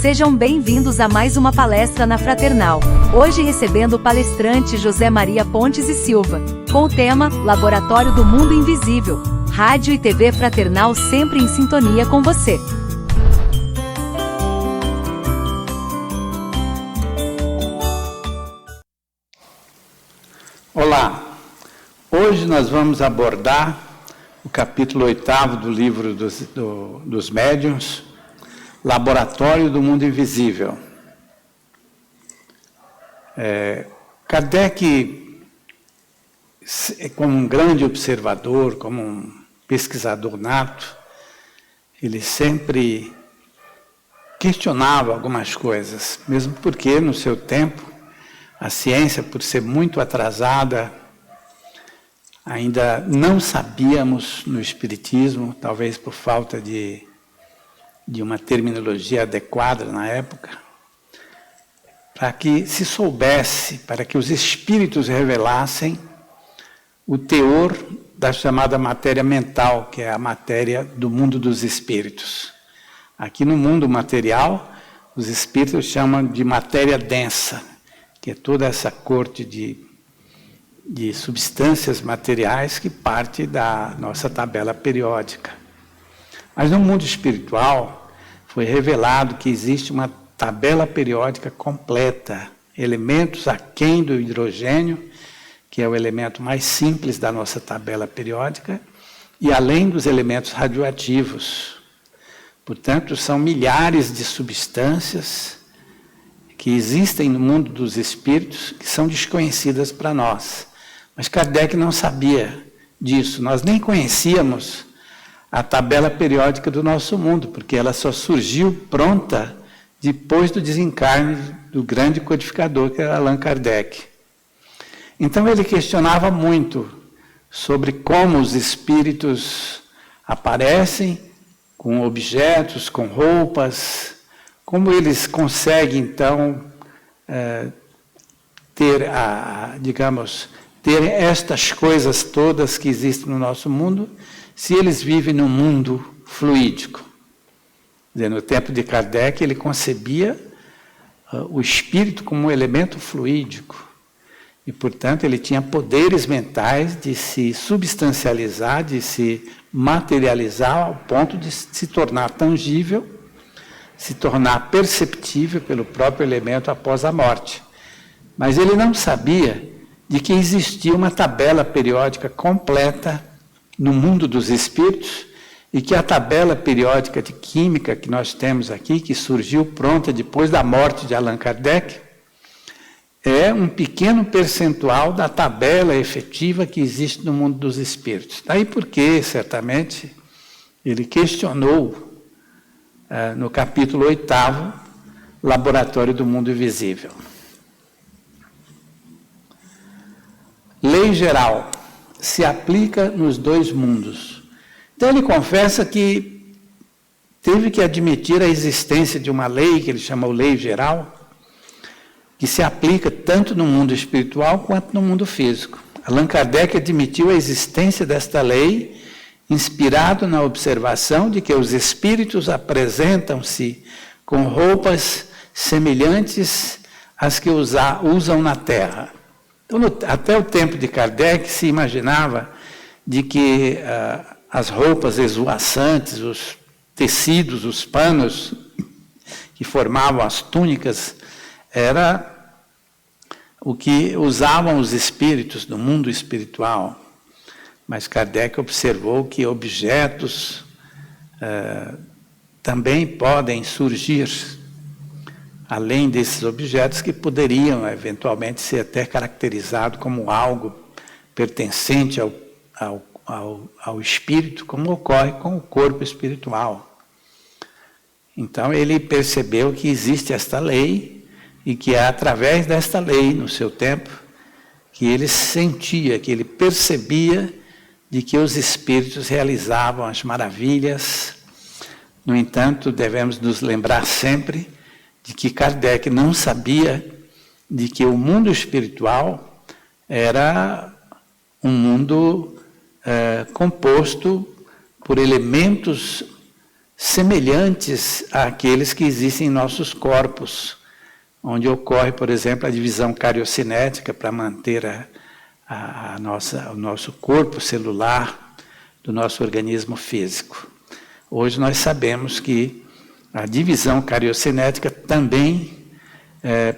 Sejam bem-vindos a mais uma palestra na Fraternal. Hoje recebendo o palestrante José Maria Pontes e Silva, com o tema Laboratório do Mundo Invisível. Rádio e TV Fraternal sempre em sintonia com você. Olá, hoje nós vamos abordar o capítulo 8º do livro dos médiuns, Laboratório do Mundo Invisível. Kardec, como um grande observador, como um pesquisador nato, ele sempre questionava algumas coisas, mesmo porque no seu tempo a ciência, por ser muito atrasada, ainda não sabíamos no Espiritismo, talvez por falta de uma terminologia adequada na época, para que se soubesse, para que os espíritos revelassem o teor da chamada matéria mental, que é a matéria do mundo dos espíritos. Aqui no mundo material, os espíritos chamam de matéria densa, que é toda essa corte de substâncias materiais que parte da nossa tabela periódica. Mas no mundo espiritual foi revelado que existe uma tabela periódica completa, elementos aquém do hidrogênio, que é o elemento mais simples da nossa tabela periódica, e além dos elementos radioativos. Portanto, são milhares de substâncias que existem no mundo dos espíritos que são desconhecidas para nós. Mas Kardec não sabia disso, nós nem conhecíamos a tabela periódica do nosso mundo, porque ela só surgiu pronta depois do desencarne do grande codificador, que era Allan Kardec. Então ele questionava muito sobre como os espíritos aparecem com objetos, com roupas, como eles conseguem, então, ter estas coisas todas que existem no nosso mundo, se eles vivem num mundo fluídico. No tempo de Kardec, ele concebia o espírito como um elemento fluídico. E, portanto, ele tinha poderes mentais de se substancializar, de se materializar ao ponto de se tornar tangível, se tornar perceptível pelo próprio elemento após a morte. Mas ele não sabia de que existia uma tabela periódica completa no mundo dos espíritos e que a tabela periódica de química que nós temos aqui, que surgiu pronta depois da morte de Allan Kardec, é um pequeno percentual da tabela efetiva que existe no mundo dos espíritos. Daí porque, certamente, ele questionou no capítulo 8º, Laboratório do Mundo Invisível. Lei geral se aplica nos dois mundos. Então ele confessa que teve que admitir a existência de uma lei, que ele chamou lei geral, que se aplica tanto no mundo espiritual quanto no mundo físico. Allan Kardec admitiu a existência desta lei, inspirado na observação de que os espíritos apresentam-se com roupas semelhantes às que usam na Terra. Então, até o tempo de Kardec se imaginava de que as roupas esvoaçantes, os tecidos, os panos que formavam as túnicas, era o que usavam os espíritos no mundo espiritual. Mas Kardec observou que objetos também podem surgir, além desses objetos que poderiam eventualmente ser até caracterizados como algo pertencente ao espírito, como ocorre com o corpo espiritual. Então ele percebeu que existe esta lei e que é através desta lei, no seu tempo, que ele sentia, que ele percebia de que os espíritos realizavam as maravilhas. No entanto, devemos nos lembrar sempre de que Kardec não sabia de que o mundo espiritual era um mundo composto por elementos semelhantes àqueles que existem em nossos corpos, onde ocorre, por exemplo, a divisão cariocinética para manter o nosso corpo celular do nosso organismo físico. Hoje nós sabemos que a divisão cariocinética também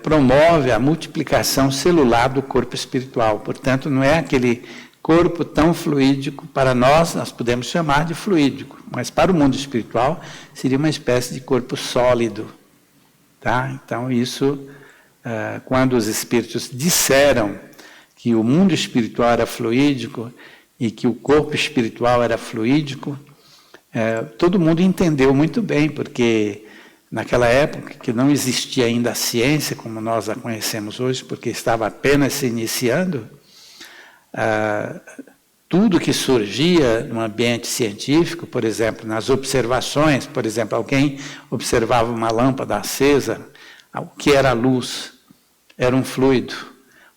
promove a multiplicação celular do corpo espiritual. Portanto, não é aquele corpo tão fluídico, para nós podemos chamar de fluídico, mas para o mundo espiritual seria uma espécie de corpo sólido. Tá? Então, isso, quando os espíritos disseram que o mundo espiritual era fluídico e que o corpo espiritual era fluídico, todo mundo entendeu muito bem, porque naquela época que não existia ainda a ciência como nós a conhecemos hoje, porque estava apenas se iniciando, tudo que surgia no ambiente científico, por exemplo, nas observações, por exemplo, alguém observava uma lâmpada acesa, o que era a luz? Era um fluido.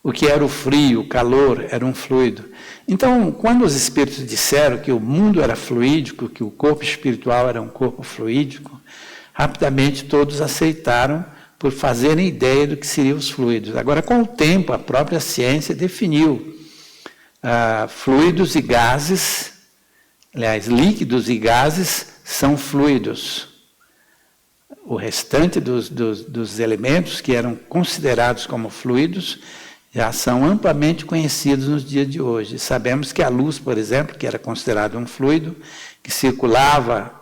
O que era o frio, o calor, era um fluido. Então, quando os espíritos disseram que o mundo era fluídico, que o corpo espiritual era um corpo fluídico, rapidamente todos aceitaram por fazerem ideia do que seriam os fluidos. Agora, com o tempo, a própria ciência definiu fluidos e gases, aliás, líquidos e gases são fluidos. O restante dos elementos que eram considerados como fluidos já são amplamente conhecidos nos dias de hoje. Sabemos que a luz, por exemplo, que era considerado um fluido, que circulava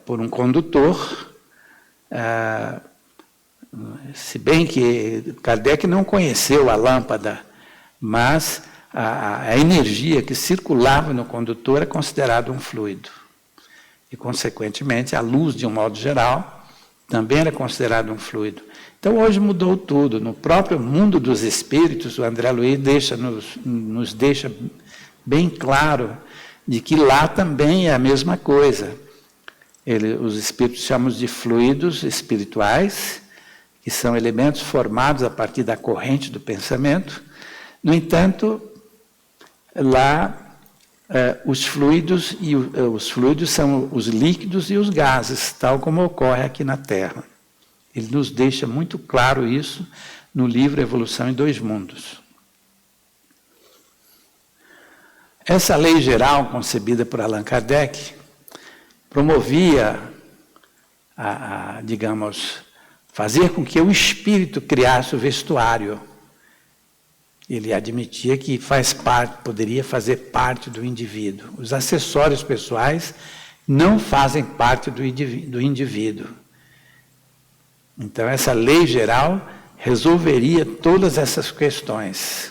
por um condutor, se bem que Kardec não conheceu a lâmpada, mas a energia que circulava no condutor é considerada um fluido. E, consequentemente, a luz, de um modo geral, também era considerada um fluido. Então, hoje mudou tudo. No próprio mundo dos espíritos, o André Luiz nos deixa bem claro de que lá também é a mesma coisa. Os espíritos chamam de fluidos espirituais, que são elementos formados a partir da corrente do pensamento. No entanto, lá os fluidos são os líquidos e os gases, tal como ocorre aqui na Terra. Ele nos deixa muito claro isso no livro Evolução em Dois Mundos. Essa lei geral, concebida por Allan Kardec, promovia, digamos, fazer com que o espírito criasse o vestuário. Ele admitia que poderia fazer parte do indivíduo. Os acessórios pessoais não fazem parte do indivíduo. Então, essa lei geral resolveria todas essas questões.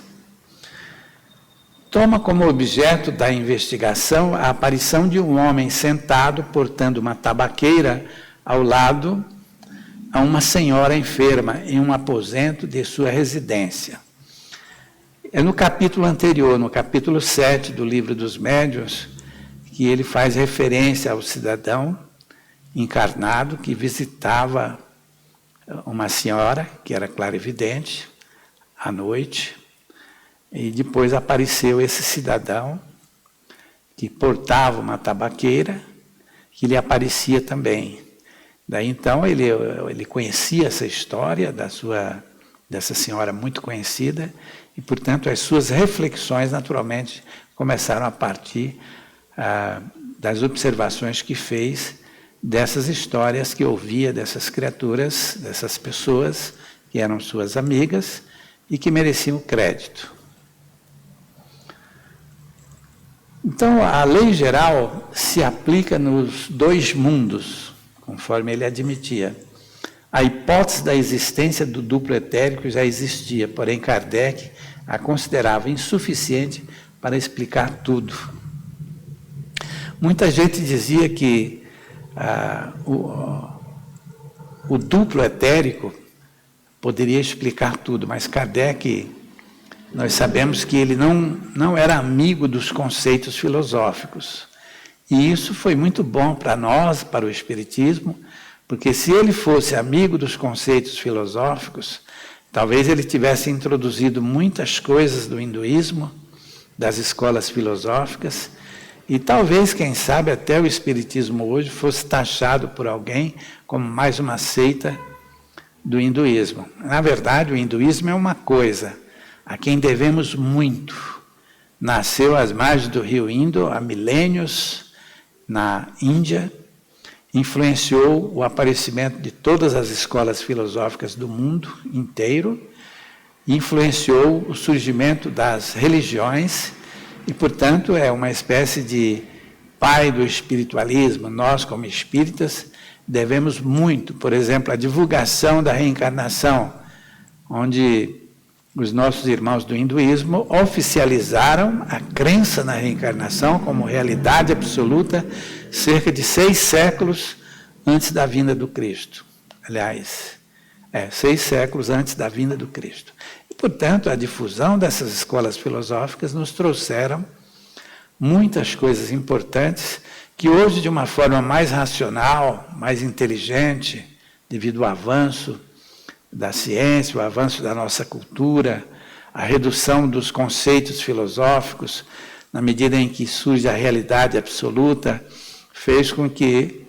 Toma como objeto da investigação a aparição de um homem sentado, portando uma tabaqueira ao lado a uma senhora enferma em um aposento de sua residência. É no capítulo anterior, no capítulo 7 do Livro dos Médiuns, que ele faz referência ao cidadão encarnado que visitava uma senhora, que era clarividente, à noite, e depois apareceu esse cidadão que portava uma tabaqueira, que lhe aparecia também. Daí então ele conhecia essa história dessa senhora muito conhecida, e, portanto, as suas reflexões, naturalmente, começaram a partir das observações que fez dessas histórias que ouvia dessas criaturas, dessas pessoas que eram suas amigas e que mereciam crédito. Então, a lei geral se aplica nos dois mundos, conforme ele admitia. A hipótese da existência do duplo etérico já existia, porém Kardec a considerava insuficiente para explicar tudo. Muita gente dizia que o duplo etérico poderia explicar tudo, mas Kardec, nós sabemos que ele não era amigo dos conceitos filosóficos. E isso foi muito bom para nós, para o Espiritismo, porque se ele fosse amigo dos conceitos filosóficos, talvez ele tivesse introduzido muitas coisas do hinduísmo, das escolas filosóficas, E talvez, quem sabe, até o Espiritismo hoje fosse taxado por alguém como mais uma seita do hinduísmo. Na verdade, o hinduísmo é uma coisa a quem devemos muito. Nasceu às margens do rio Indo há milênios, na Índia, influenciou o aparecimento de todas as escolas filosóficas do mundo inteiro, influenciou o surgimento das religiões e, portanto, é uma espécie de pai do espiritualismo. Nós, como espíritas, devemos muito, por exemplo, à divulgação da reencarnação, onde os nossos irmãos do hinduísmo oficializaram a crença na reencarnação como realidade absoluta cerca de 6 séculos antes da vinda do Cristo. Aliás, 6 séculos antes da vinda do Cristo. E, portanto, a difusão dessas escolas filosóficas nos trouxeram muitas coisas importantes que hoje, de uma forma mais racional, mais inteligente, devido ao avanço da ciência, o avanço da nossa cultura, a redução dos conceitos filosóficos, na medida em que surge a realidade absoluta, fez com que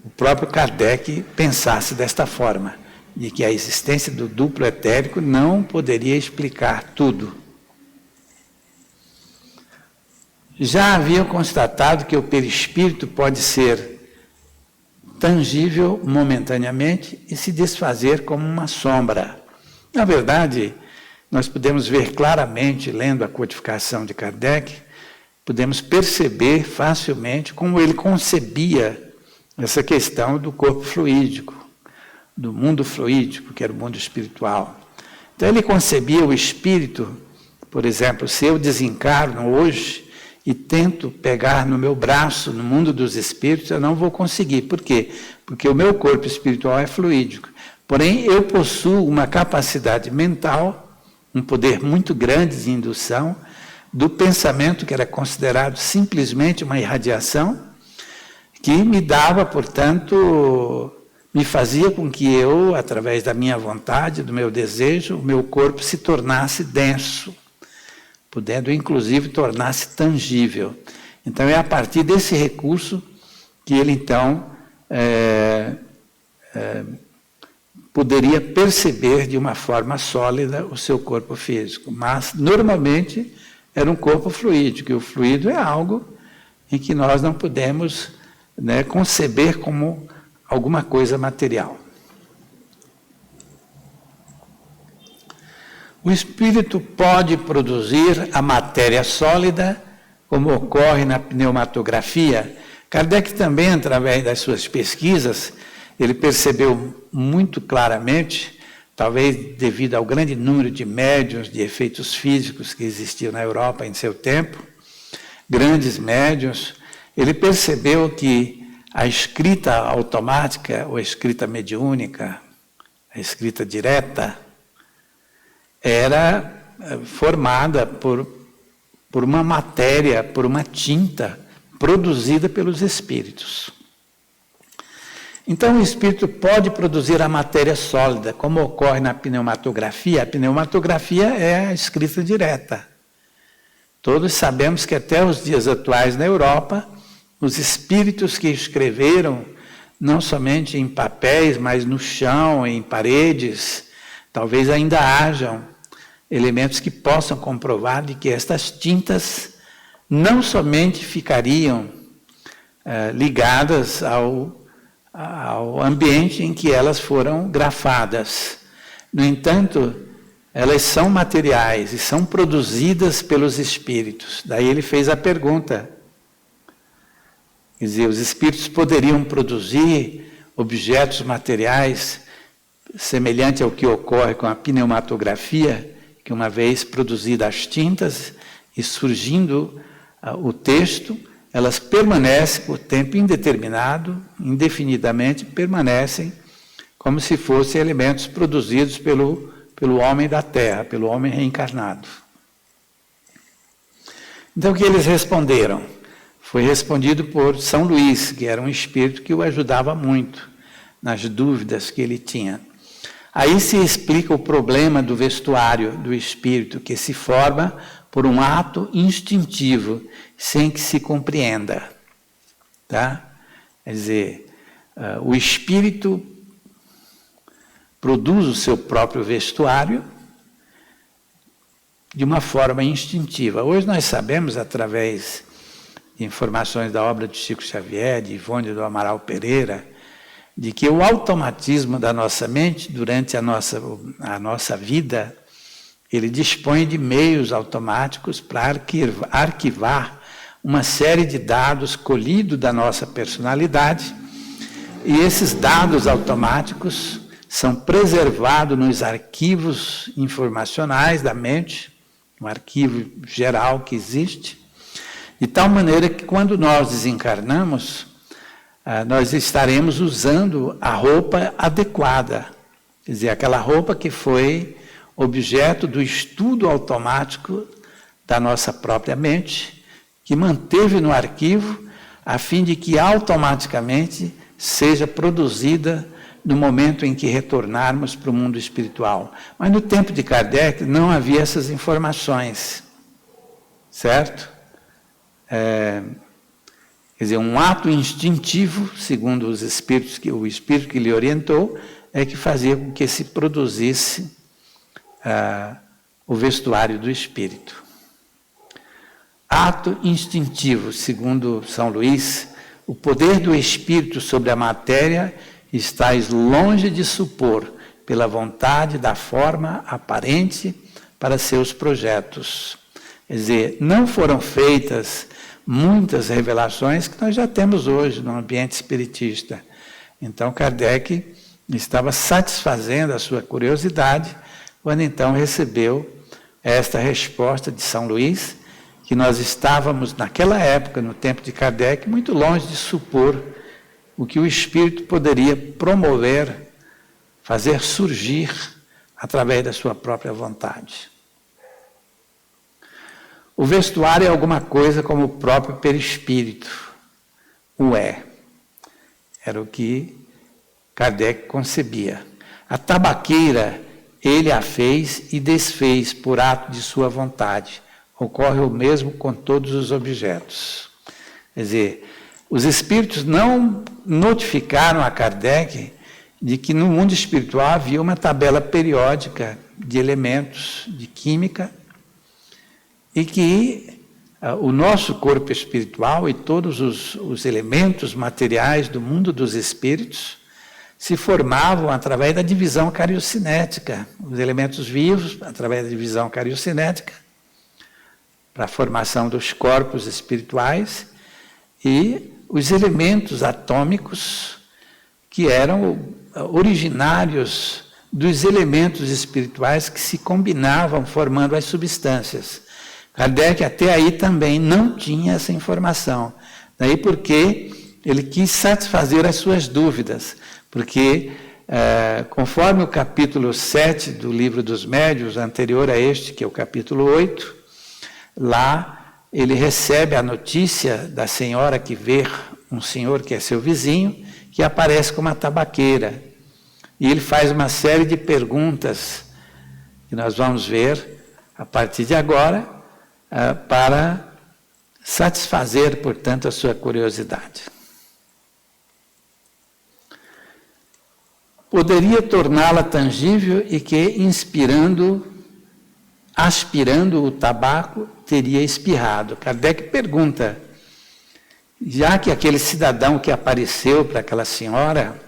o próprio Kardec pensasse desta forma, de que a existência do duplo etérico não poderia explicar tudo. Já haviam constatado que o perispírito pode ser tangível momentaneamente e se desfazer como uma sombra. Na verdade, nós podemos ver claramente, lendo a codificação de Kardec, podemos perceber facilmente como ele concebia essa questão do corpo fluídico, do mundo fluídico, que era o mundo espiritual. Então ele concebia o espírito, por exemplo, se eu desencarno hoje e tento pegar no meu braço, no mundo dos espíritos, eu não vou conseguir. Por quê? Porque o meu corpo espiritual é fluídico. Porém, eu possuo uma capacidade mental, um poder muito grande de indução, do pensamento que era considerado simplesmente uma irradiação, que me dava, portanto, me fazia com que eu, através da minha vontade, do meu desejo, o meu corpo se tornasse denso, podendo, inclusive, tornar-se tangível. Então, é a partir desse recurso que ele, então, poderia perceber de uma forma sólida o seu corpo físico. Mas, normalmente, era um corpo fluídico, e o fluido é algo em que nós não podemos conceber como alguma coisa material. O espírito pode produzir a matéria sólida, como ocorre na pneumatografia. Kardec também, através das suas pesquisas, ele percebeu muito claramente, talvez devido ao grande número de médiuns de efeitos físicos que existiam na Europa em seu tempo, grandes médiuns, ele percebeu que a escrita automática, ou a escrita mediúnica, a escrita direta, era formada por uma matéria, por uma tinta produzida pelos espíritos. Então, o espírito pode produzir a matéria sólida, como ocorre na pneumatografia. A pneumatografia é a escrita direta. Todos sabemos que até os dias atuais na Europa, os espíritos que escreveram, não somente em papéis, mas no chão, em paredes, talvez ainda hajam elementos que possam comprovar de que estas tintas não somente ficariam ligadas ao ambiente em que elas foram grafadas. No entanto, elas são materiais e são produzidas pelos espíritos. Daí ele fez a pergunta. Quer dizer, os espíritos poderiam produzir objetos materiais semelhante ao que ocorre com a pneumatografia, que uma vez produzidas as tintas e surgindo o texto, elas permanecem por tempo indeterminado, indefinidamente permanecem como se fossem elementos produzidos pelo homem da Terra, pelo homem reencarnado. Então, o que eles responderam? Foi respondido por São Luís, que era um espírito que o ajudava muito nas dúvidas que ele tinha. Aí se explica o problema do vestuário do espírito, que se forma por um ato instintivo, sem que se compreenda. Tá? Quer dizer, o espírito produz o seu próprio vestuário de uma forma instintiva. Hoje nós sabemos, através de informações da obra de Chico Xavier, de Ivone do Amaral Pereira, de que o automatismo da nossa mente, durante a nossa vida, ele dispõe de meios automáticos para arquivar uma série de dados colhidos da nossa personalidade, e esses dados automáticos são preservados nos arquivos informacionais da mente, um arquivo geral que existe, de tal maneira que quando nós desencarnamos, nós estaremos usando a roupa adequada, quer dizer, aquela roupa que foi objeto do estudo automático da nossa própria mente, que manteve no arquivo, a fim de que automaticamente seja produzida no momento em que retornarmos para o mundo espiritual. Mas no tempo de Kardec não havia essas informações, certo? Quer dizer, um ato instintivo, segundo os espíritos, o espírito que lhe orientou, é que fazia com que se produzisse o vestuário do espírito. Ato instintivo, segundo São Luís, o poder do espírito sobre a matéria está longe de supor, pela vontade da forma aparente para seus projetos. Quer dizer, não foram feitas muitas revelações que nós já temos hoje no ambiente espiritista. Então, Kardec estava satisfazendo a sua curiosidade quando então recebeu esta resposta de São Luís, que nós estávamos, naquela época, no tempo de Kardec, muito longe de supor o que o Espírito poderia promover, fazer surgir através da sua própria vontade. O vestuário é alguma coisa como o próprio perispírito. O é. Era o que Kardec concebia. A tabaqueira, ele a fez e desfez por ato de sua vontade. Ocorre o mesmo com todos os objetos. Quer dizer, os espíritos não notificaram a Kardec de que no mundo espiritual havia uma tabela periódica de elementos de química e que o nosso corpo espiritual e todos os elementos materiais do mundo dos espíritos se formavam através da divisão cariocinética, os elementos vivos através da divisão cariocinética, para a formação dos corpos espirituais, e os elementos atômicos que eram originários dos elementos espirituais que se combinavam formando as substâncias. Kardec até aí também não tinha essa informação. Daí porque ele quis satisfazer as suas dúvidas, porque conforme o capítulo 7 do Livro dos Médiuns, anterior a este, que é o capítulo 8, lá ele recebe a notícia da senhora que vê um senhor que é seu vizinho, que aparece com uma tabaqueira. E ele faz uma série de perguntas, que nós vamos ver a partir de agora, para satisfazer, portanto, a sua curiosidade. Poderia torná-la tangível e que, aspirando o tabaco, teria espirrado. Kardec pergunta, já que aquele cidadão que apareceu para aquela senhora,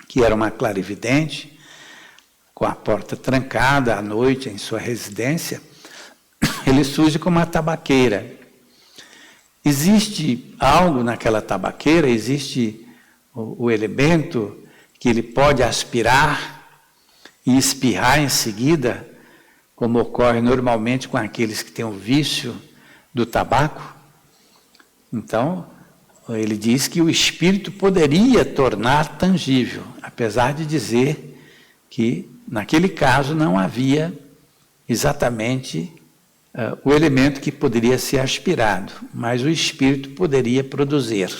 que era uma clarividente, com a porta trancada à noite em sua residência, ele surge como uma tabaqueira. Existe algo naquela tabaqueira, existe o elemento que ele pode aspirar e espirrar em seguida, como ocorre normalmente com aqueles que têm o vício do tabaco. Então, ele diz que o espírito poderia tornar tangível, apesar de dizer que, naquele caso, não havia exatamente o elemento que poderia ser aspirado, mas o espírito poderia produzir.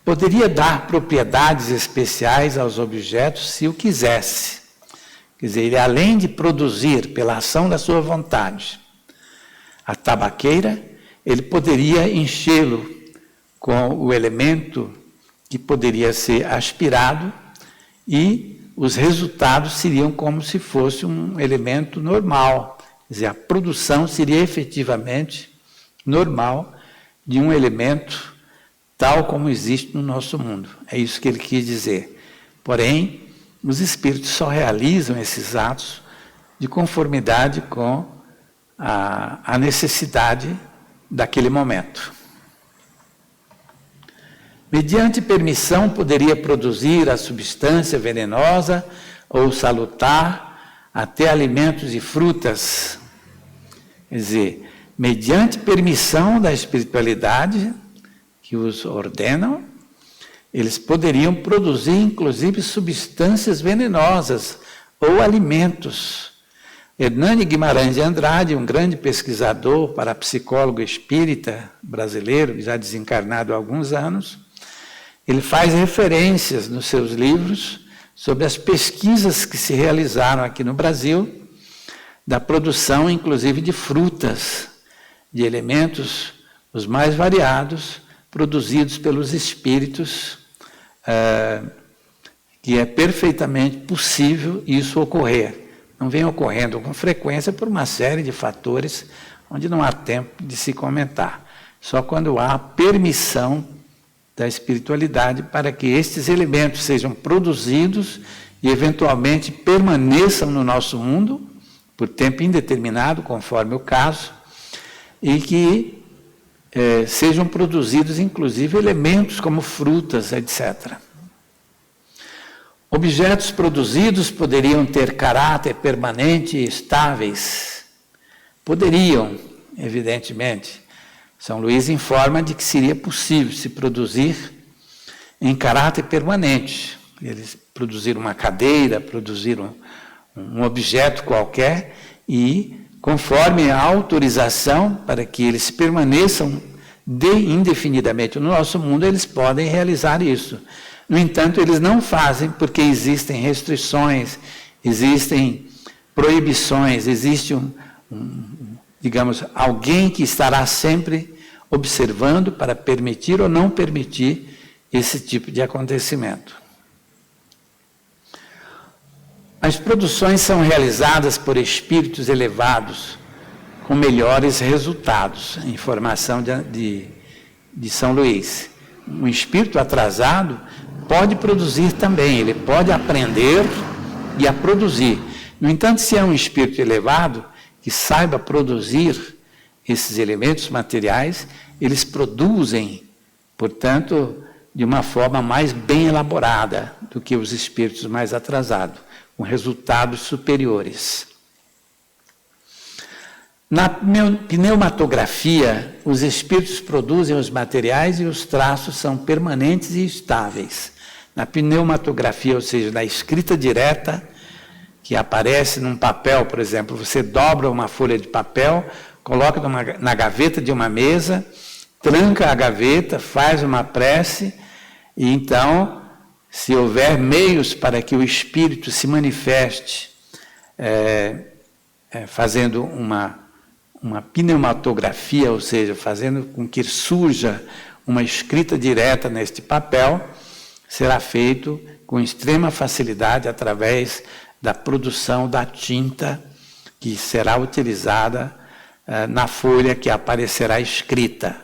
Poderia dar propriedades especiais aos objetos se o quisesse. Quer dizer, ele além de produzir pela ação da sua vontade a tabaqueira, ele poderia enchê-lo com o elemento que poderia ser aspirado e os resultados seriam como se fosse um elemento normal. Quer dizer, a produção seria efetivamente normal de um elemento tal como existe no nosso mundo. É isso que ele quis dizer. Porém, os espíritos só realizam esses atos de conformidade com a necessidade daquele momento. Mediante permissão, poderia produzir a substância venenosa ou salutar até alimentos e frutas. Quer dizer, mediante permissão da espiritualidade que os ordenam, eles poderiam produzir, inclusive, substâncias venenosas ou alimentos. Hernani Guimarães de Andrade, um grande pesquisador, parapsicólogo espírita brasileiro, já desencarnado há alguns anos, ele faz referências nos seus livros sobre as pesquisas que se realizaram aqui no Brasil, da produção, inclusive, de frutas, de elementos os mais variados, produzidos pelos espíritos, que é perfeitamente possível isso ocorrer. Não vem ocorrendo com frequência por uma série de fatores onde não há tempo de se comentar. Só quando há permissão da espiritualidade para que estes elementos sejam produzidos e eventualmente permaneçam no nosso mundo por tempo indeterminado, conforme o caso, e que sejam produzidos, inclusive, elementos como frutas, etc. Objetos produzidos poderiam ter caráter permanente e estáveis. Poderiam, evidentemente. São Luís informa de que seria possível se produzir em caráter permanente. Eles produziram uma cadeira, produziram um objeto qualquer e, conforme a autorização para que eles permaneçam indefinidamente no nosso mundo, eles podem realizar isso. No entanto, eles não fazem porque existem restrições, existem proibições, existe digamos, alguém que estará sempre observando para permitir ou não permitir esse tipo de acontecimento. As produções são realizadas por espíritos elevados com melhores resultados, informação de São Luís. Um espírito atrasado pode produzir também, ele pode aprender e a produzir. No entanto, se é um espírito elevado, que saiba produzir esses elementos materiais, eles produzem, portanto, de uma forma mais bem elaborada do que os espíritos mais atrasados, com resultados superiores. Na pneumatografia, os espíritos produzem os materiais e os traços são permanentes e estáveis. Na pneumatografia, ou seja, na escrita direta, que aparece num papel, por exemplo, você dobra uma folha de papel, coloca na gaveta de uma mesa, tranca a gaveta, faz uma prece, e então, se houver meios para que o espírito se manifeste, fazendo uma pneumatografia, ou seja, fazendo com que surja uma escrita direta neste papel, será feito com extrema facilidade através da produção da tinta que será utilizada na folha que aparecerá escrita.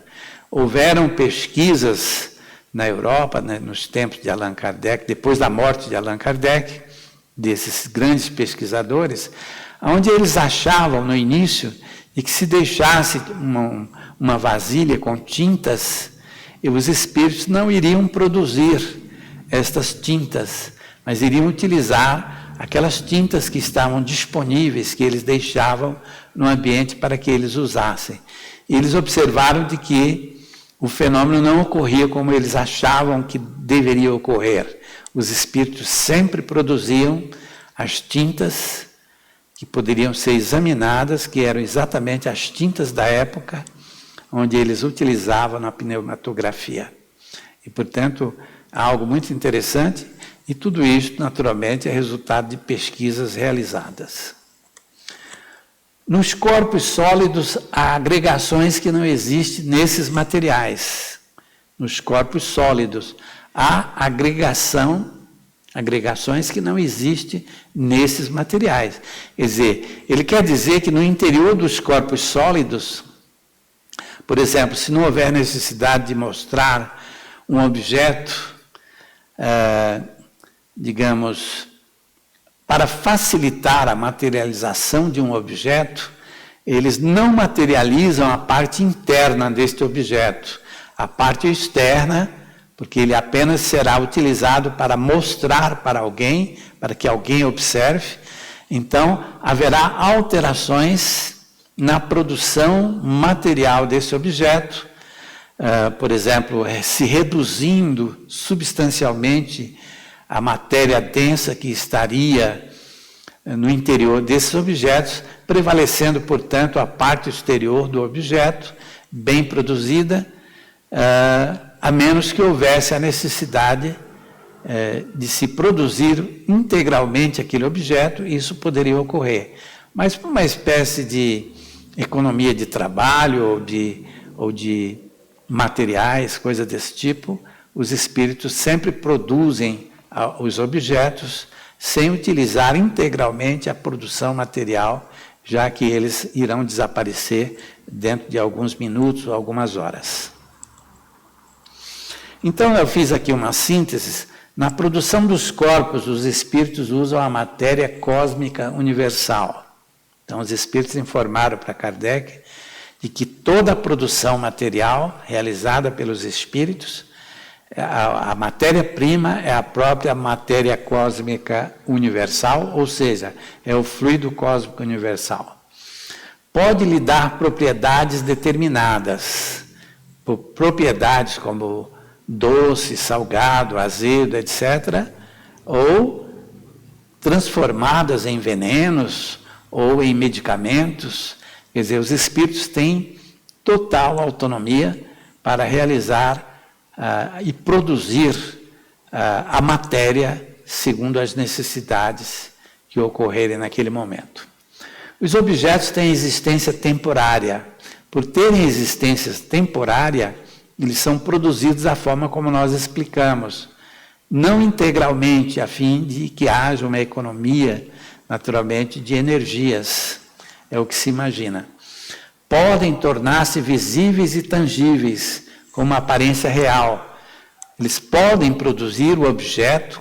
Houveram pesquisas na Europa, né, nos tempos de Allan Kardec, depois da morte de Allan Kardec, desses grandes pesquisadores, onde eles achavam no início de que se deixasse uma vasilha com tintas, e os espíritos não iriam produzir estas tintas, mas iriam utilizar aquelas tintas que estavam disponíveis, que eles deixavam no ambiente para que eles usassem. E eles observaram de que o fenômeno não ocorria como eles achavam que deveria ocorrer. Os espíritos sempre produziam as tintas que poderiam ser examinadas, que eram exatamente as tintas da época onde eles utilizavam na pneumatografia. E, portanto, algo muito interessante, E tudo isso, naturalmente, é resultado de pesquisas realizadas. Nos corpos sólidos, há agregações que não existem nesses materiais. Nos corpos sólidos, há agregações que não existem nesses materiais. Quer dizer, ele quer dizer que no interior dos corpos sólidos, por exemplo, se não houver necessidade de mostrar um objeto, digamos, para facilitar a materialização de um objeto, eles não materializam a parte interna deste objeto. A parte externa, porque ele apenas será utilizado para mostrar para alguém, para que alguém observe. Então, haverá alterações na produção material desse objeto, por exemplo, se reduzindo substancialmente a matéria densa que estaria no interior desses objetos, prevalecendo, portanto, a parte exterior do objeto, bem produzida, a menos que houvesse a necessidade de se produzir integralmente aquele objeto, isso poderia ocorrer. Mas por uma espécie de economia de trabalho ou de materiais, coisa desse tipo, os espíritos sempre produzem os objetos sem utilizar integralmente a produção material, já que eles irão desaparecer dentro de alguns minutos ou algumas horas. Então, eu fiz aqui uma síntese. Na produção dos corpos, os espíritos usam a matéria cósmica universal. Então, os espíritos informaram para Kardec de que toda a produção material realizada pelos espíritos, a matéria-prima é a própria matéria cósmica universal, ou seja, é o fluido cósmico universal. Pode lhe dar propriedades determinadas, propriedades como doce, salgado, azedo, etc., ou transformadas em venenos ou em medicamentos. Quer dizer, os espíritos têm total autonomia para realizar e produzir a matéria segundo as necessidades que ocorrerem naquele momento. Os objetos têm existência temporária. Por terem existência temporária, eles são produzidos da forma como nós explicamos, não integralmente, a fim de que haja uma economia, naturalmente, de energias, é o que se imagina. Podem tornar-se visíveis e tangíveis, com uma aparência real. Eles podem produzir o objeto,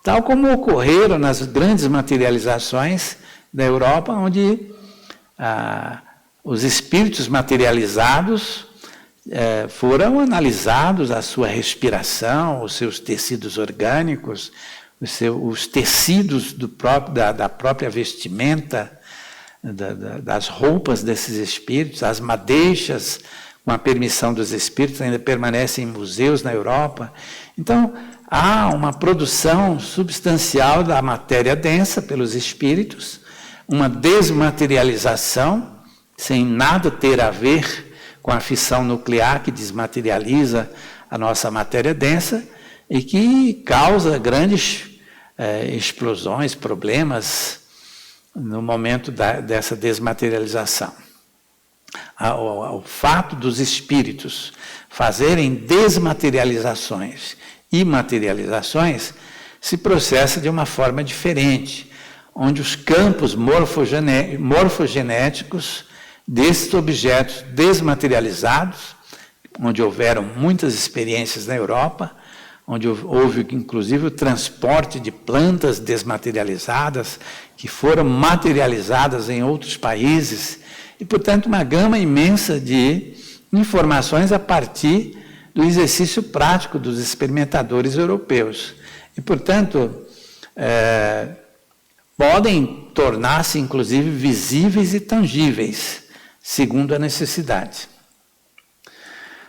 tal como ocorreram nas grandes materializações da Europa, onde os espíritos materializados foram analisados a sua respiração, os seus tecidos orgânicos, os tecidos da própria vestimenta, das roupas desses espíritos, as madeixas, com a permissão dos espíritos, ainda permanecem em museus na Europa. Então, há uma produção substancial da matéria densa pelos espíritos, uma desmaterialização, sem nada ter a ver com a fissão nuclear que desmaterializa a nossa matéria densa e que causa grandes explosões, problemas no momento dessa desmaterialização. O fato dos espíritos fazerem desmaterializações e materializações se processa de uma forma diferente, onde os campos morfogenéticos desses objetos desmaterializados, onde houveram muitas experiências na Europa, onde houve inclusive o transporte de plantas desmaterializadas que foram materializadas em outros países, e, portanto, uma gama imensa de informações a partir do exercício prático dos experimentadores europeus. E, portanto, podem tornar-se, inclusive, visíveis e tangíveis, segundo a necessidade.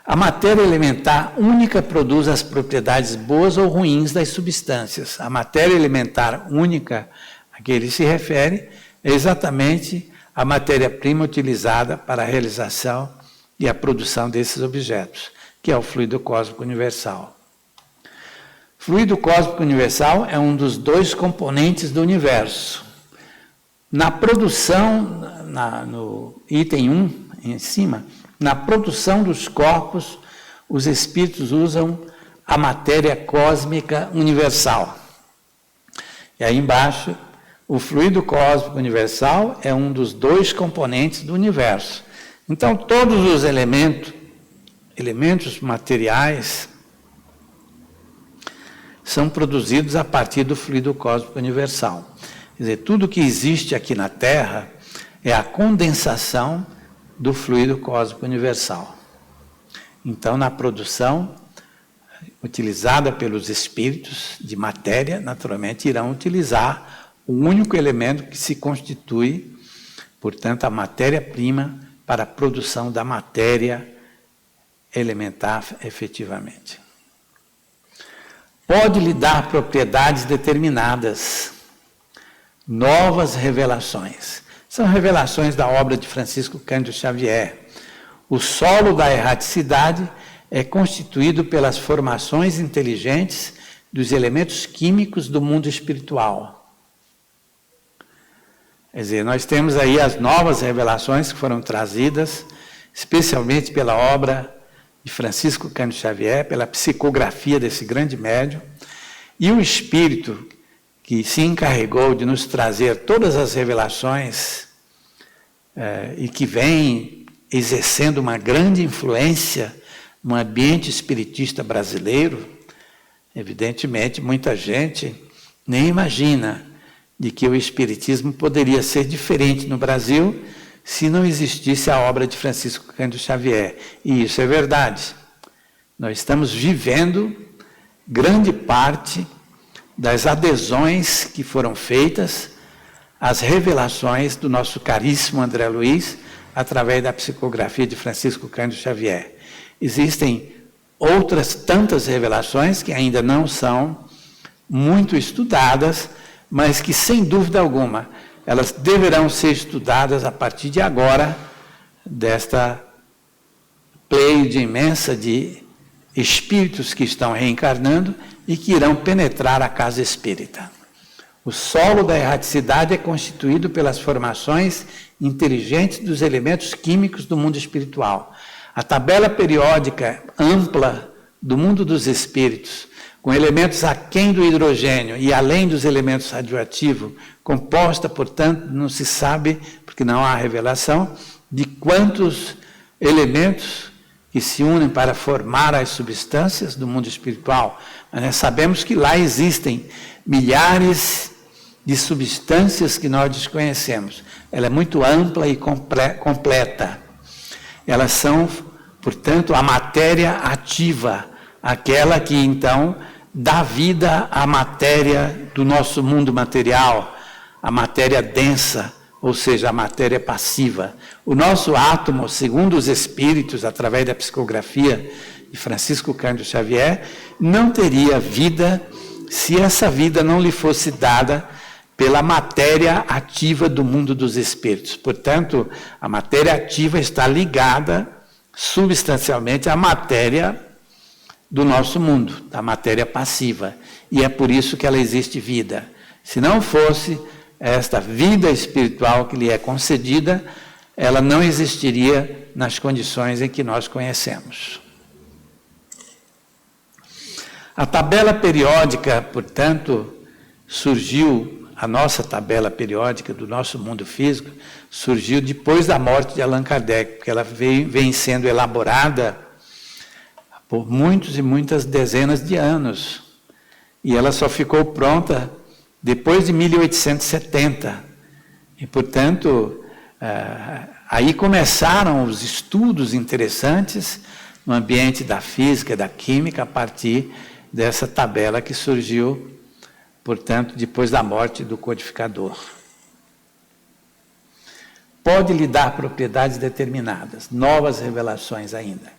A matéria elementar única produz as propriedades boas ou ruins das substâncias. A matéria elementar única a que ele se refere é exatamente a matéria-prima utilizada para a realização e a produção desses objetos, que é o fluido cósmico universal. Fluido cósmico universal é um dos 2 componentes do universo. Na produção, no item 1, em cima, na produção dos corpos, os espíritos usam a matéria cósmica universal. E aí embaixo, o fluido cósmico universal é um dos 2 componentes do universo. Então, todos os elementos materiais, são produzidos a partir do fluido cósmico universal. Quer dizer, tudo que existe aqui na Terra é a condensação do fluido cósmico universal. Então, na produção utilizada pelos espíritos de matéria, naturalmente irão utilizar o único elemento que se constitui, portanto, a matéria-prima para a produção da matéria elementar efetivamente. Pode lhe dar propriedades determinadas, novas revelações. São revelações da obra de Francisco Cândido Xavier. O solo da erraticidade é constituído pelas formações inteligentes dos elementos químicos do mundo espiritual. Quer dizer, nós temos aí as novas revelações que foram trazidas, especialmente pela obra de Francisco Cândido Xavier, pela psicografia desse grande médium, e o Espírito que se encarregou de nos trazer todas as revelações e que vem exercendo uma grande influência no ambiente espiritista brasileiro. Evidentemente, muita gente nem imagina de que o espiritismo poderia ser diferente no Brasil se não existisse a obra de Francisco Cândido Xavier. E isso é verdade. Nós estamos vivendo grande parte das adesões que foram feitas às revelações do nosso caríssimo André Luiz, através da psicografia de Francisco Cândido Xavier. Existem outras tantas revelações que ainda não são muito estudadas, mas que, sem dúvida alguma, elas deverão ser estudadas a partir de agora, desta pleiade imensa de espíritos que estão reencarnando e que irão penetrar a casa espírita. O solo da erraticidade é constituído pelas formações inteligentes dos elementos químicos do mundo espiritual. A tabela periódica ampla do mundo dos espíritos, com elementos aquém do hidrogênio e além dos elementos radioativos, composta, portanto, não se sabe, porque não há revelação, de quantos elementos que se unem para formar as substâncias do mundo espiritual. Mas nós sabemos que lá existem milhares de substâncias que nós desconhecemos. Ela é muito ampla e completa. Elas são, portanto, a matéria ativa, aquela que, então, dá vida à matéria do nosso mundo material, a matéria densa, ou seja, a matéria passiva. O nosso átomo, segundo os espíritos, através da psicografia de Francisco Cândido Xavier, não teria vida se essa vida não lhe fosse dada pela matéria ativa do mundo dos espíritos. Portanto, a matéria ativa está ligada substancialmente à matéria do nosso mundo, da matéria passiva. E é por isso que ela existe vida. Se não fosse esta vida espiritual que lhe é concedida, ela não existiria nas condições em que nós conhecemos. A tabela periódica, portanto, surgiu, a nossa tabela periódica do nosso mundo físico, surgiu depois da morte de Allan Kardec, porque ela vem sendo elaborada por muitos e muitas dezenas de anos. E ela só ficou pronta depois de 1870. E, portanto, aí começaram os estudos interessantes no ambiente da física, da química, a partir dessa tabela que surgiu, portanto, depois da morte do codificador. Pode lhe dar propriedades determinadas, novas revelações ainda.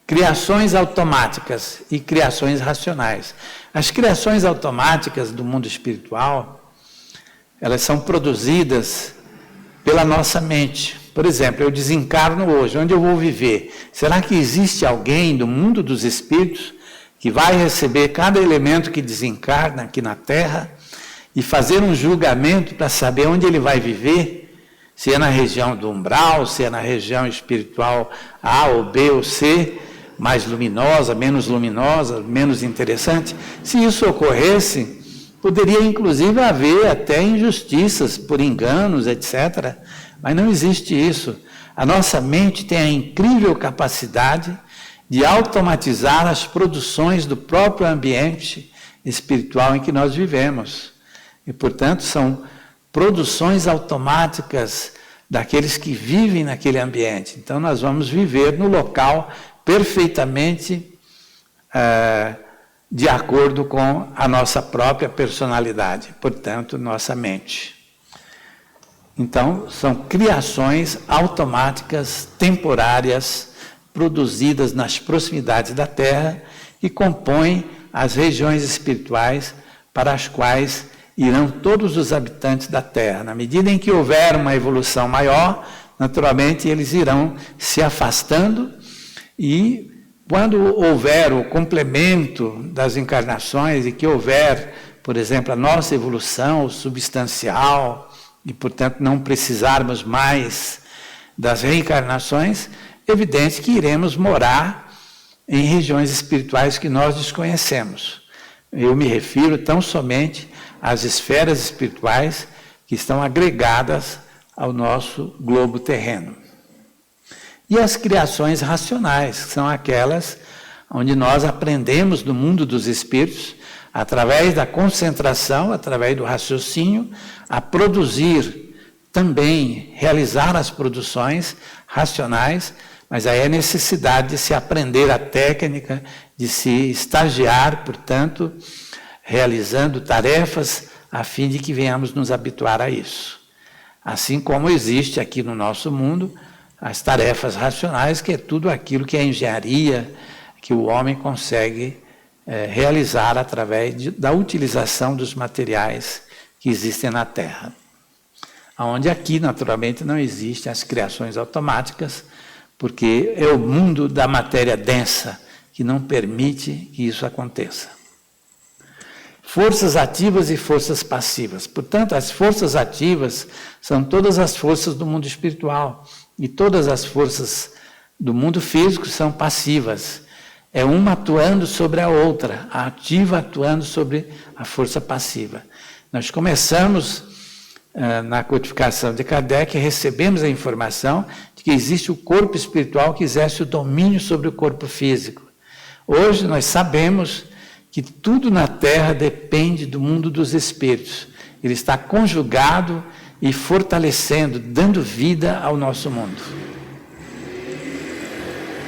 Criações automáticas e criações racionais. As criações automáticas do mundo espiritual, elas são produzidas pela nossa mente. Por exemplo, eu desencarno hoje, onde eu vou viver? Será que existe alguém do mundo dos espíritos que vai receber cada elemento que desencarna aqui na Terra e fazer um julgamento para saber onde ele vai viver, se é na região do umbral, se é na região espiritual A ou B ou C, mais luminosa, menos interessante. Se isso ocorresse, poderia inclusive haver até injustiças por enganos, etc. Mas não existe isso. A nossa mente tem a incrível capacidade de automatizar as produções do próprio ambiente espiritual em que nós vivemos. E, portanto, são produções automáticas daqueles que vivem naquele ambiente. Então, nós vamos viver no local perfeitamente de acordo com a nossa própria personalidade, portanto, nossa mente. Então, são criações automáticas, temporárias, produzidas nas proximidades da Terra e compõem as regiões espirituais para as quais irão todos os habitantes da Terra. Na medida em que houver uma evolução maior, naturalmente eles irão se afastando e quando houver o complemento das encarnações e que houver, por exemplo, a nossa evolução substancial e, portanto, não precisarmos mais das reencarnações, é evidente que iremos morar em regiões espirituais que nós desconhecemos. Eu me refiro tão somente às esferas espirituais que estão agregadas ao nosso globo terreno. E as criações racionais, que são aquelas onde nós aprendemos do mundo dos espíritos, através da concentração, através do raciocínio, a produzir também, realizar as produções racionais, mas aí é necessidade de se aprender a técnica, de se estagiar, portanto, realizando tarefas a fim de que venhamos nos habituar a isso. Assim como existe aqui no nosso mundo as tarefas racionais, que é tudo aquilo que é engenharia, que o homem consegue realizar através da utilização dos materiais que existem na Terra. Onde aqui, naturalmente, não existem as criações automáticas, porque é o mundo da matéria densa que não permite que isso aconteça. Forças ativas e forças passivas. Portanto, as forças ativas são todas as forças do mundo espiritual e todas as forças do mundo físico são passivas. É uma atuando sobre a outra, a ativa atuando sobre a força passiva. Nós começamos na codificação de Kardec, recebemos a informação de que existe o corpo espiritual que exerce o domínio sobre o corpo físico. Hoje nós sabemos que tudo na Terra depende do mundo dos espíritos. Ele está conjugado e fortalecendo, dando vida ao nosso mundo.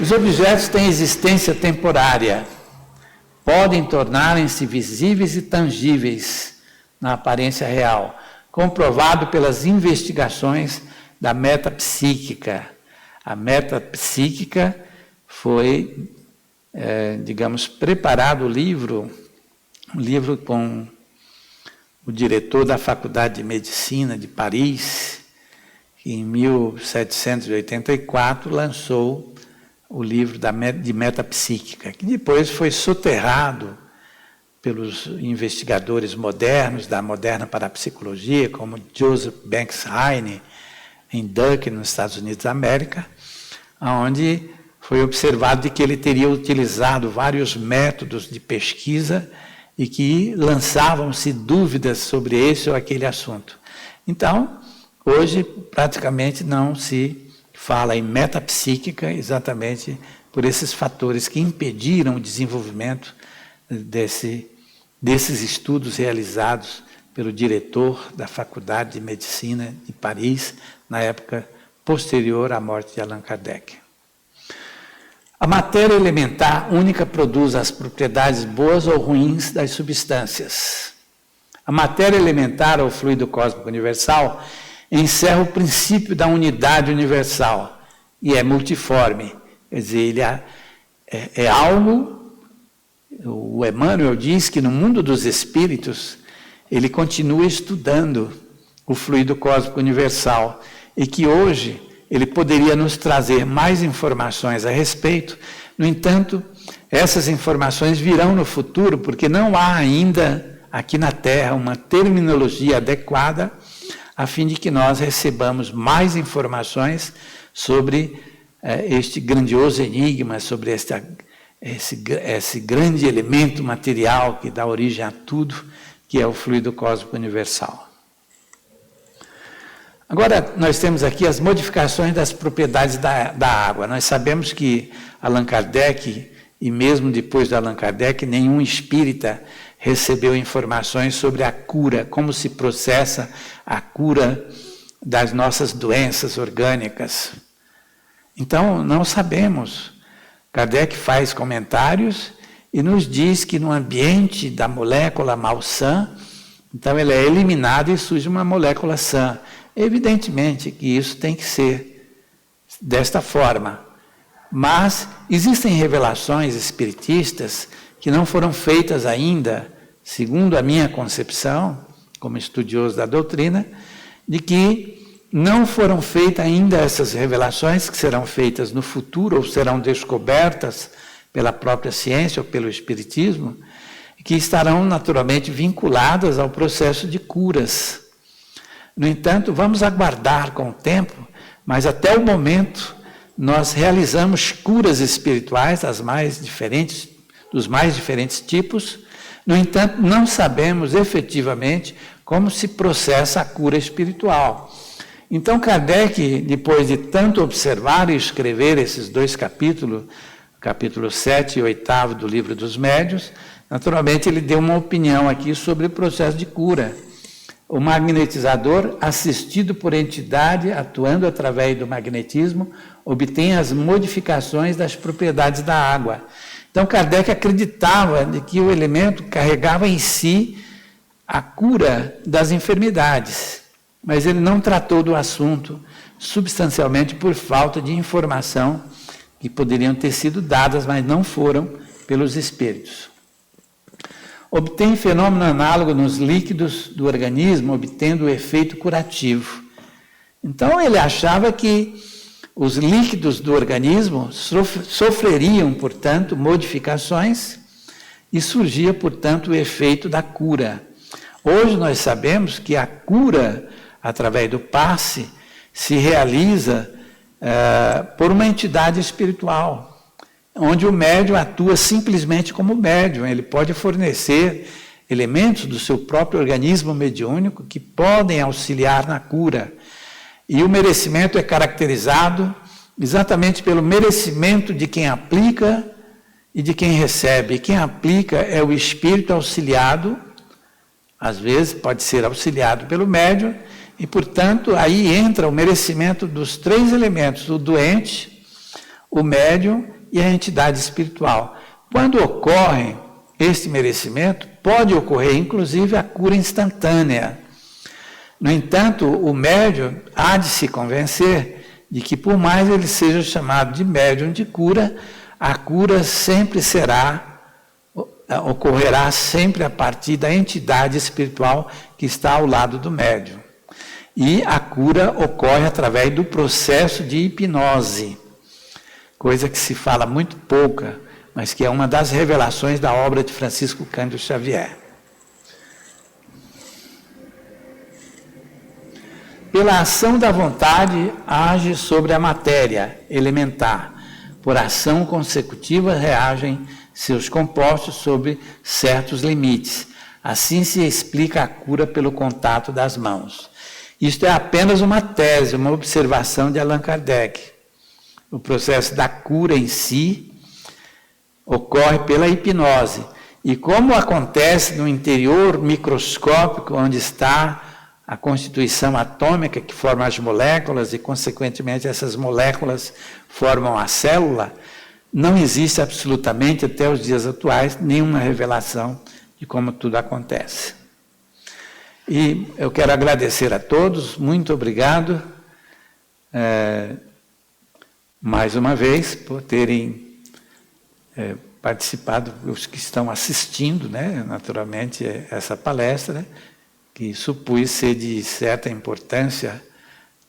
Os objetos têm existência temporária, podem tornarem-se visíveis e tangíveis na aparência real, comprovado pelas investigações da metapsíquica. A metapsíquica foi, digamos, preparado um livro com o diretor da Faculdade de Medicina de Paris, que em 1784 lançou o livro de metapsíquica, que depois foi soterrado pelos investigadores modernos, da moderna parapsicologia, como Joseph Banks Heine, em Duke, nos Estados Unidos da América, onde foi observado de que ele teria utilizado vários métodos de pesquisa e que lançavam-se dúvidas sobre esse ou aquele assunto. Então, hoje, praticamente não se fala em metapsíquica exatamente por esses fatores que impediram o desenvolvimento desses estudos realizados pelo diretor da Faculdade de Medicina de Paris, na época posterior à morte de Allan Kardec. A matéria elementar única produz as propriedades boas ou ruins das substâncias. A matéria elementar, ou fluido cósmico universal, encerra o princípio da unidade universal e é multiforme. Quer dizer, ele é algo. O Emmanuel diz que no mundo dos espíritos ele continua estudando o fluido cósmico universal e que hoje ele poderia nos trazer mais informações a respeito, No entanto, essas informações virão no futuro, porque não há ainda aqui na Terra uma terminologia adequada a fim de que nós recebamos mais informações sobre este grandioso enigma, sobre esse grande elemento material que dá origem a tudo, que é o fluido cósmico universal. Agora, nós temos aqui as modificações das propriedades da água. Nós sabemos que Allan Kardec, e mesmo depois de Allan Kardec, nenhum espírita recebeu informações sobre a cura, como se processa a cura das nossas doenças orgânicas. Então, não sabemos. Kardec faz comentários e nos diz que no ambiente da molécula malsã, então ela é eliminada e surge uma molécula sã. Evidentemente que isso tem que ser desta forma. Mas existem revelações espiritistas que não foram feitas ainda, segundo a minha concepção, como estudioso da doutrina, de que não foram feitas ainda essas revelações, que serão feitas no futuro, ou serão descobertas pela própria ciência ou pelo espiritismo, que estarão naturalmente vinculadas ao processo de curas. No entanto, vamos aguardar com o tempo, mas até o momento nós realizamos curas espirituais dos mais diferentes tipos. No entanto, não sabemos efetivamente como se processa a cura espiritual. Então, Kardec, depois de tanto observar e escrever esses 2 capítulos, capítulo 7 e 8 do Livro dos Médiuns, naturalmente ele deu uma opinião aqui sobre o processo de cura. O magnetizador, assistido por entidade atuando através do magnetismo, obtém as modificações das propriedades da água. Então, Kardec acreditava de que o elemento carregava em si a cura das enfermidades, mas ele não tratou do assunto substancialmente por falta de informação que poderiam ter sido dadas, mas não foram pelos espíritos. Obtém fenômeno análogo nos líquidos do organismo, obtendo o efeito curativo. Então, ele achava que os líquidos do organismo sofreriam, portanto, modificações e surgia, portanto, o efeito da cura. Hoje nós sabemos que a cura, através do passe, se realiza por uma entidade espiritual, onde o médium atua simplesmente como médium. Ele pode fornecer elementos do seu próprio organismo mediúnico que podem auxiliar na cura. E o merecimento é caracterizado exatamente pelo merecimento de quem aplica e de quem recebe. Quem aplica é o espírito auxiliado, às vezes pode ser auxiliado pelo médium, e, portanto, aí entra o merecimento dos 3 elementos: o doente, o médium e a entidade espiritual. Quando ocorre este merecimento, pode ocorrer, inclusive, a cura instantânea. No entanto, o médium há de se convencer de que, por mais ele seja chamado de médium de cura, a cura sempre ocorrerá sempre a partir da entidade espiritual que está ao lado do médium. E a cura ocorre através do processo de hipnose, coisa que se fala muito pouca, mas que é uma das revelações da obra de Francisco Cândido Xavier. Pela ação da vontade, age sobre a matéria elementar. Por ação consecutiva, reagem seus compostos sobre certos limites. Assim se explica a cura pelo contato das mãos. Isto é apenas uma tese, uma observação de Allan Kardec. O processo da cura em si ocorre pela hipnose. E como acontece no interior microscópico, onde está a constituição atômica que forma as moléculas e, consequentemente, essas moléculas formam a célula, não existe absolutamente, até os dias atuais, nenhuma revelação de como tudo acontece. E eu quero agradecer a todos, muito obrigado, mais uma vez, por terem participado, os que estão assistindo, né, naturalmente, essa palestra, que supus ser de certa importância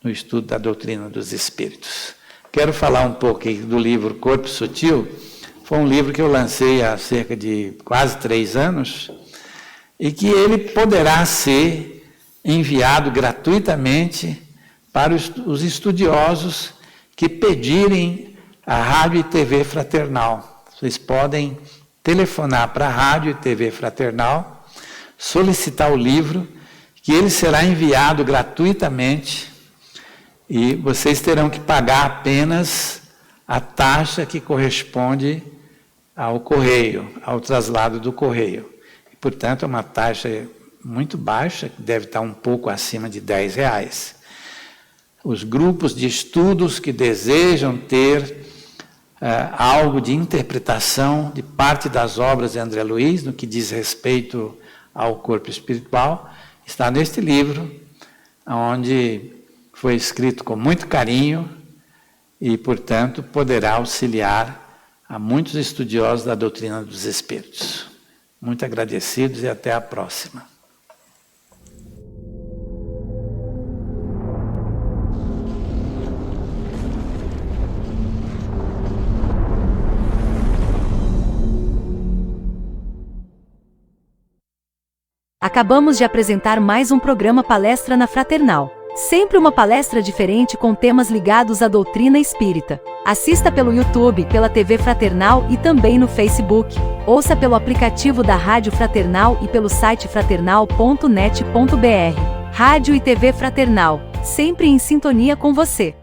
no estudo da doutrina dos espíritos. Quero falar um pouco do livro Corpo Sutil, Foi um livro que eu lancei há cerca de quase 3 anos e que ele poderá ser enviado gratuitamente para os estudiosos que pedirem a Rádio e TV Fraternal. Vocês podem telefonar para a Rádio e TV Fraternal, solicitar o livro, que ele será enviado gratuitamente e vocês terão que pagar apenas a taxa que corresponde ao correio, ao traslado do correio. E, portanto, é uma taxa muito baixa, que deve estar um pouco acima de R$10. Os grupos de estudos que desejam ter algo de interpretação de parte das obras de André Luiz, no que diz respeito ao corpo espiritual, está neste livro, onde foi escrito com muito carinho e, portanto, poderá auxiliar a muitos estudiosos da doutrina dos espíritos. Muito agradecidos e até a próxima. Acabamos de apresentar mais um programa Palestra na Fraternal. Sempre uma palestra diferente com temas ligados à doutrina espírita. Assista pelo YouTube, pela TV Fraternal e também no Facebook. Ouça pelo aplicativo da Rádio Fraternal e pelo site fraternal.net.br. Rádio e TV Fraternal, sempre em sintonia com você.